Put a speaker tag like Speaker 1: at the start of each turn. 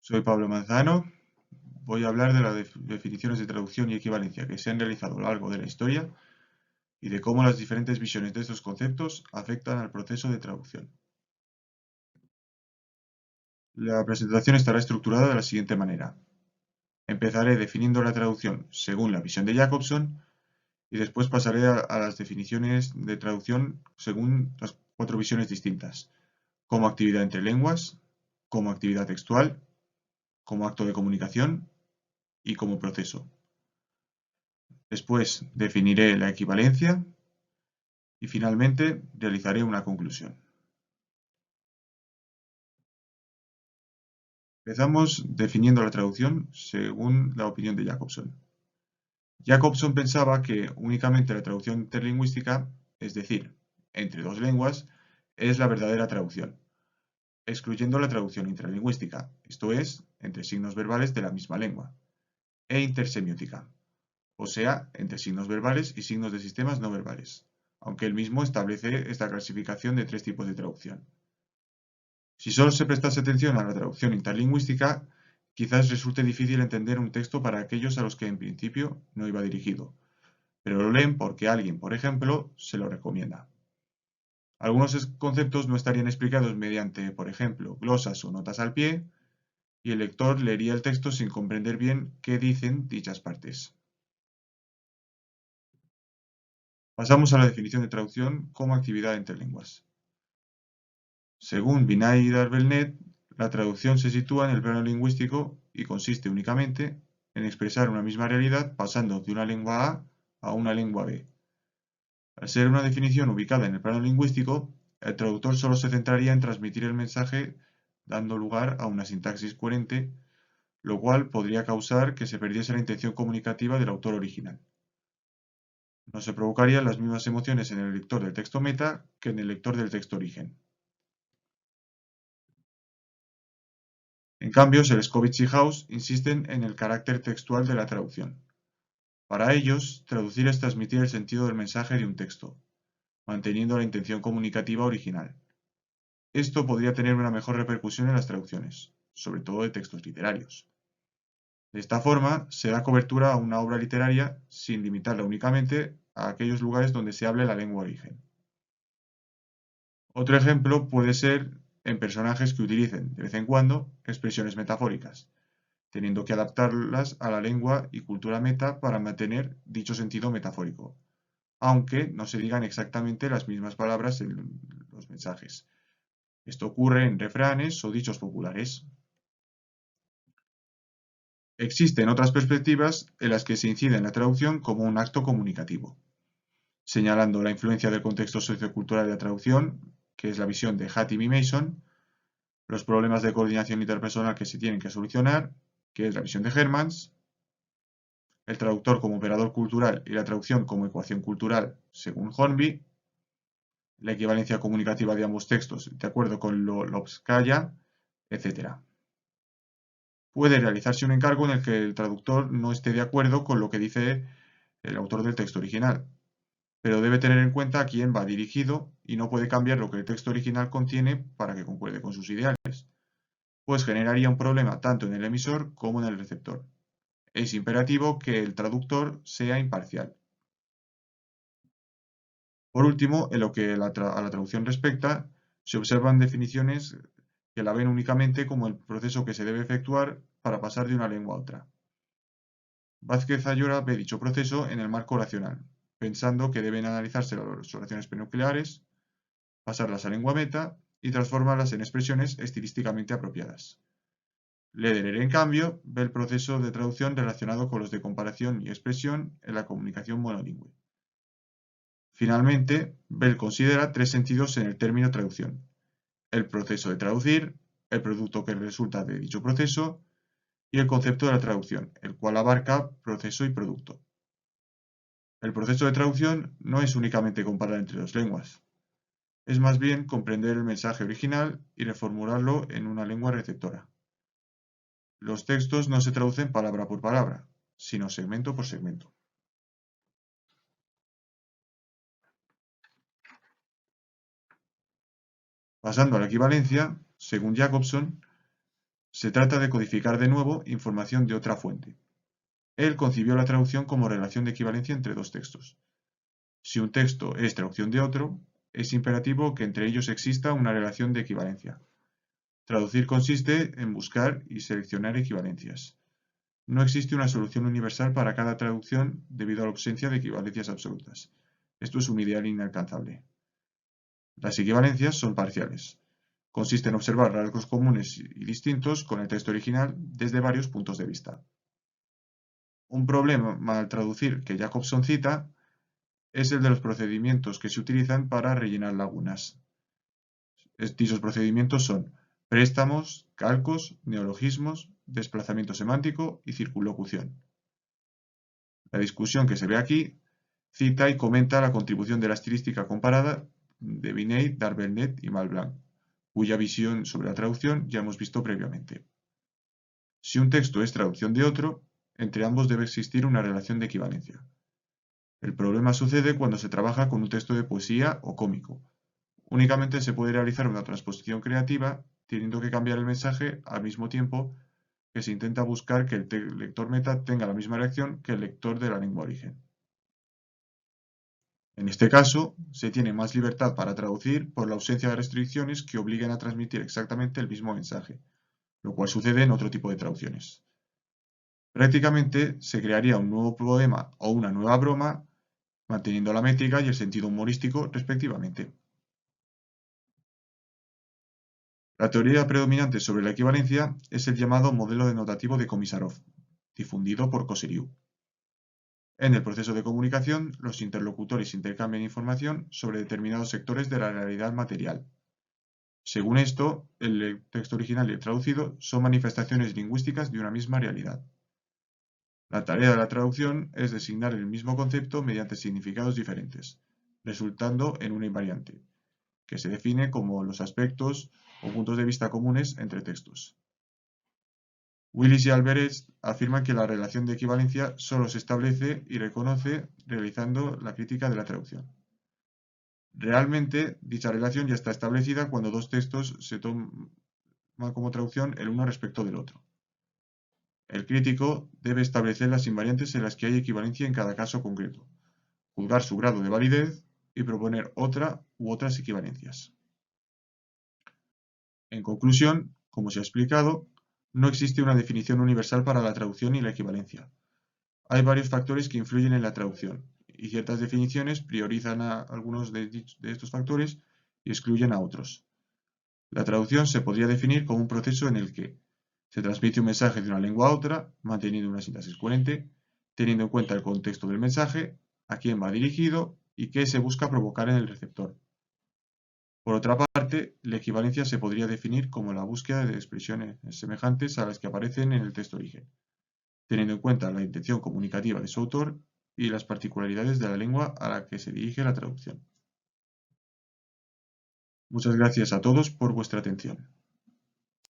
Speaker 1: Soy Pablo Manzano. Voy a hablar de las definiciones de traducción y equivalencia que se han realizado a lo largo de la historia y de cómo las diferentes visiones de estos conceptos afectan al proceso de traducción. La presentación estará estructurada de la siguiente manera. Empezaré definiendo la traducción según la visión de Jacobson y después pasaré a las definiciones de traducción según las 4 visiones distintas, como actividad entre lenguas, como actividad textual, como acto de comunicación y como proceso. Después definiré la equivalencia y finalmente realizaré una conclusión. Empezamos definiendo la traducción según la opinión de Jacobson. Jacobson pensaba que únicamente la traducción interlingüística, es decir, entre dos lenguas, es la verdadera traducción, excluyendo la traducción intralingüística, esto es, entre signos verbales de la misma lengua, e intersemiótica, o sea, entre signos verbales y signos de sistemas no verbales, aunque él mismo establece esta clasificación de 3 tipos de traducción. Si solo se prestase atención a la traducción interlingüística, quizás resulte difícil entender un texto para aquellos a los que en principio no iba dirigido, pero lo leen porque alguien, por ejemplo, se lo recomienda. Algunos conceptos no estarían explicados mediante, por ejemplo, glosas o notas al pie, y el lector leería el texto sin comprender bien qué dicen dichas partes. Pasamos a la definición de traducción como actividad entre lenguas. Según Vinay y Darvelnet, la traducción se sitúa en el plano lingüístico y consiste únicamente en expresar una misma realidad pasando de una lengua a una lengua B. Al ser una definición ubicada en el plano lingüístico, el traductor solo se centraría en transmitir el mensaje dando lugar a una sintaxis coherente, lo cual podría causar que se perdiese la intención comunicativa del autor original. No se provocarían las mismas emociones en el lector del texto meta que en el lector del texto origen. En cambio, Seleskovich y House insisten en el carácter textual de la traducción. Para ellos, traducir es transmitir el sentido del mensaje de un texto, manteniendo la intención comunicativa original. Esto podría tener una mejor repercusión en las traducciones, sobre todo de textos literarios. De esta forma, se da cobertura a una obra literaria sin limitarla únicamente a aquellos lugares donde se hable la lengua origen. Otro ejemplo puede ser en personajes que utilicen, de vez en cuando, expresiones metafóricas, teniendo que adaptarlas a la lengua y cultura meta para mantener dicho sentido metafórico, aunque no se digan exactamente las mismas palabras en los mensajes. Esto ocurre en refranes o dichos populares. Existen otras perspectivas en las que se incide en la traducción como un acto comunicativo, señalando la influencia del contexto sociocultural de la traducción, que es la visión de Hatim y Mason, los problemas de coordinación interpersonal que se tienen que solucionar, que es la visión de Hermans, el traductor como operador cultural y la traducción como ecuación cultural, según Hornby, la equivalencia comunicativa de ambos textos, de acuerdo con Lobskaya, etc. Puede realizarse un encargo en el que el traductor no esté de acuerdo con lo que dice el autor del texto original, pero debe tener en cuenta a quién va dirigido y no puede cambiar lo que el texto original contiene para que concuerde con sus ideales, pues generaría un problema tanto en el emisor como en el receptor. Es imperativo que el traductor sea imparcial. Por último, en lo que a la traducción respecta, se observan definiciones que la ven únicamente como el proceso que se debe efectuar para pasar de una lengua a otra. Vázquez Ayora ve dicho proceso en el marco oracional, pensando que deben analizarse las oraciones prenucleares, pasarlas a lengua meta y transformarlas en expresiones estilísticamente apropiadas. Lederer, en cambio, ve el proceso de traducción relacionado con los de comparación y expresión en la comunicación monolingüe. Finalmente, Bell considera 3 sentidos en el término traducción: el proceso de traducir, el producto que resulta de dicho proceso y el concepto de la traducción, el cual abarca proceso y producto. El proceso de traducción no es únicamente comparar entre dos lenguas, es más bien comprender el mensaje original y reformularlo en una lengua receptora. Los textos no se traducen palabra por palabra, sino segmento por segmento. Pasando a la equivalencia, según Jacobson, Se trata de codificar de nuevo información de otra fuente. Él concibió la traducción como relación de equivalencia entre dos textos. Si un texto es traducción de otro, es imperativo que entre ellos exista una relación de equivalencia. Traducir consiste en buscar y seleccionar equivalencias. No existe una solución universal para cada traducción debido a la ausencia de equivalencias absolutas. Esto es un ideal inalcanzable. Las equivalencias son parciales. Consiste en observar rasgos comunes y distintos con el texto original desde varios puntos de vista. Un problema al traducir que Jacobson cita es el de los procedimientos que se utilizan para rellenar lagunas. Dichos procedimientos son préstamos, calcos, neologismos, desplazamiento semántico y circunlocución. La discusión que se ve aquí cita y comenta la contribución de la estilística comparada de Binet, Darbernet y Malebranche, cuya visión sobre la traducción ya hemos visto previamente. Si un texto es traducción de otro, entre ambos debe existir una relación de equivalencia. El problema sucede cuando se trabaja con un texto de poesía o cómico. Únicamente se puede realizar una transposición creativa teniendo que cambiar el mensaje al mismo tiempo que se intenta buscar que el lector meta tenga la misma reacción que el lector de la lengua origen. En este caso, se tiene más libertad para traducir por la ausencia de restricciones que obliguen a transmitir exactamente el mismo mensaje, lo cual sucede en otro tipo de traducciones. Prácticamente se crearía un nuevo poema o una nueva broma, manteniendo la métrica y el sentido humorístico respectivamente. La teoría predominante sobre la equivalencia es el llamado modelo denotativo de Komisarov, difundido por Kosseriu. En el proceso de comunicación, los interlocutores intercambian información sobre determinados sectores de la realidad material. Según esto, el texto original y el traducido son manifestaciones lingüísticas de una misma realidad. La tarea de la traducción es designar el mismo concepto mediante significados diferentes, resultando en una invariante, que se define como los aspectos o puntos de vista comunes entre textos. Willis y Alvarez afirman que la relación de equivalencia solo se establece y reconoce realizando la crítica de la traducción. Realmente, dicha relación ya está establecida cuando dos textos se toman como traducción el uno respecto del otro. El crítico debe establecer las invariantes en las que hay equivalencia en cada caso concreto, juzgar su grado de validez y proponer otra u otras equivalencias. En conclusión, como se ha explicado, no existe una definición universal para la traducción y la equivalencia. Hay varios factores que influyen en la traducción, y ciertas definiciones priorizan a algunos de estos factores y excluyen a otros. La traducción se podría definir como un proceso en el que se transmite un mensaje de una lengua a otra, manteniendo una sintaxis coherente, teniendo en cuenta el contexto del mensaje, a quién va dirigido y qué se busca provocar en el receptor. Por otra parte, la equivalencia se podría definir como la búsqueda de expresiones semejantes a las que aparecen en el texto origen, teniendo en cuenta la intención comunicativa de su autor y las particularidades de la lengua a la que se dirige la traducción. Muchas gracias a todos por vuestra atención.